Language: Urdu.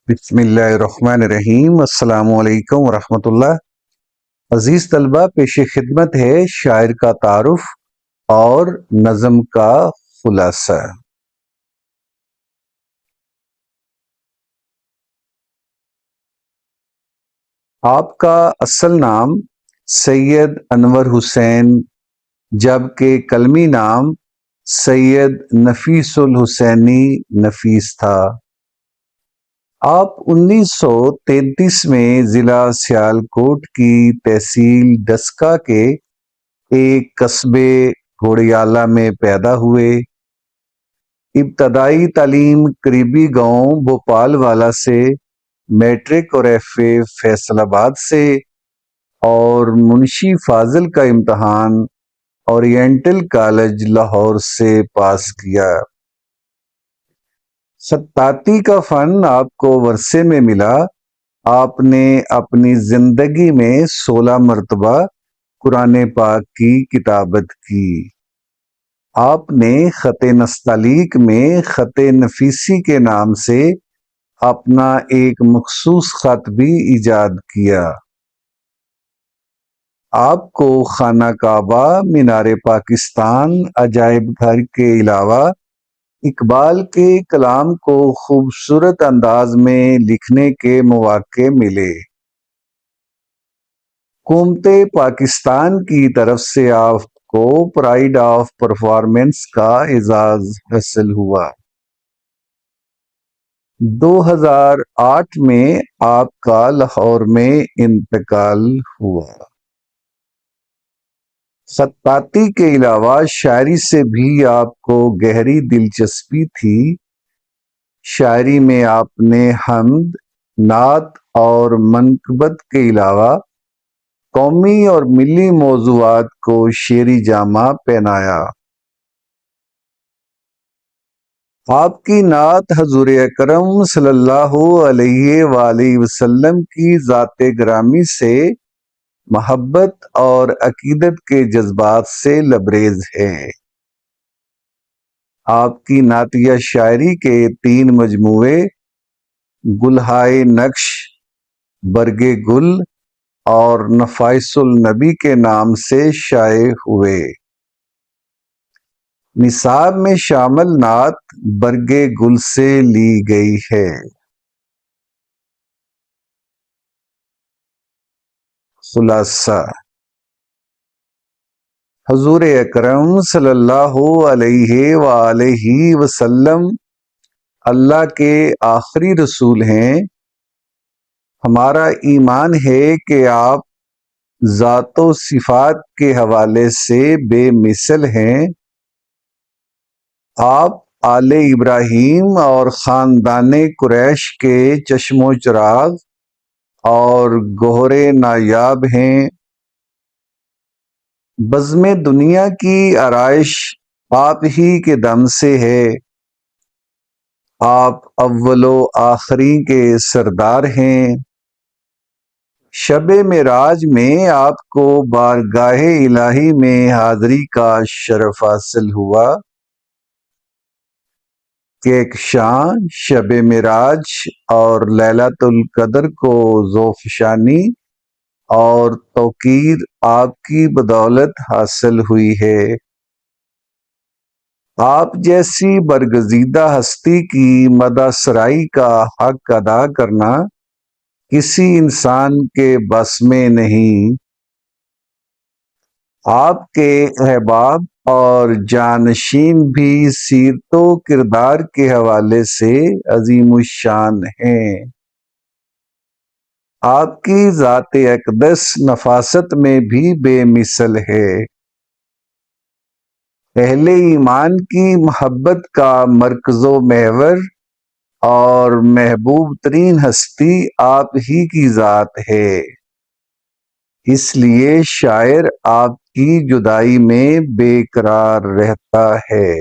بسم اللہ الرحمن الرحیم۔ السلام علیکم ورحمۃ اللہ۔ عزیز طلبہ، پیش خدمت ہے شاعر کا تعارف اور نظم کا خلاصہ۔ آپ کا اصل نام سید انور حسین جبکہ قلمی نام سید نفیس الحسینی نفیس تھا۔ آپ 1933 میں ضلع سیالکوٹ کی تحصیل ڈسکہ کے ایک قصبے گھوڑیالہ میں پیدا ہوئے۔ ابتدائی تعلیم قریبی گاؤں بھوپال والا سے، میٹرک اور ایف اے فیصل آباد سے، اور منشی فاضل کا امتحان اورینٹل کالج لاہور سے پاس کیا۔ خطاطی کا فن آپ کو ورثے میں ملا۔ آپ نے اپنی زندگی میں 16 مرتبہ قرآن پاک کی کتابت کی۔ آپ نے خط نستعلیق میں خط نفیسی کے نام سے اپنا ایک مخصوص خط بھی ایجاد کیا۔ آپ کو خانہ کعبہ، مینار پاکستان، عجائب گھر کے علاوہ اقبال کے کلام کو خوبصورت انداز میں لکھنے کے مواقع ملے۔ حکومت پاکستان کی طرف سے آپ کو پرائڈ آف پرفارمنس کا اعزاز حاصل ہوا۔ 2008 میں آپ کا لاہور میں انتقال ہوا۔ خطاطی کے علاوہ شاعری سے بھی آپ کو گہری دلچسپی تھی۔ شاعری میں آپ نے حمد، نعت اور منقبت کے علاوہ قومی اور ملی موضوعات کو شعری جامہ پہنایا۔ آپ کی نعت حضور اکرم صلی اللہ علیہ وآلہ وسلم کی ذات گرامی سے محبت اور عقیدت کے جذبات سے لبریز ہے۔ آپ کی نعتیہ شاعری کے 3 مجموعے گلہائے نقش، برگ گل اور نفائس النبی کے نام سے شائع ہوئے۔ نصاب میں شامل نعت برگ گل سے لی گئی ہے۔ خلاصہ: حضور اکرم صلی اللہ علیہ وآلہ وسلم اللہ کے آخری رسول ہیں۔ ہمارا ایمان ہے کہ آپ ذات و صفات کے حوالے سے بے مثل ہیں۔ آپ آل ابراہیم اور خاندان قریش کے چشم و چراغ اور گوہر نایاب ہیں۔ بزم دنیا کی آرائش آپ ہی کے دم سے ہے۔ آپ اول و آخری کے سردار ہیں۔ شب معراج میں آپ کو بارگاہ الہی میں حاضری کا شرف حاصل ہوا۔ کہکشاں شب معراج اور لیلۃ القدر کو ذوفشانی اور توقیر آپ کی بدولت حاصل ہوئی ہے۔ آپ جیسی برگزیدہ ہستی کی مدح سرائی کا حق ادا کرنا کسی انسان کے بس میں نہیں۔ آپ کے احباب اور جانشین بھی سیرت و کردار کے حوالے سے عظیم الشان ہیں۔ آپ کی ذات اقدس نفاست میں بھی بے مثل ہے۔ اہل ایمان کی محبت کا مرکز و محور اور محبوب ترین ہستی آپ ہی کی ذات ہے۔ اس لیے شاعر آپ کی جدائی میں بے قرار رہتا ہے۔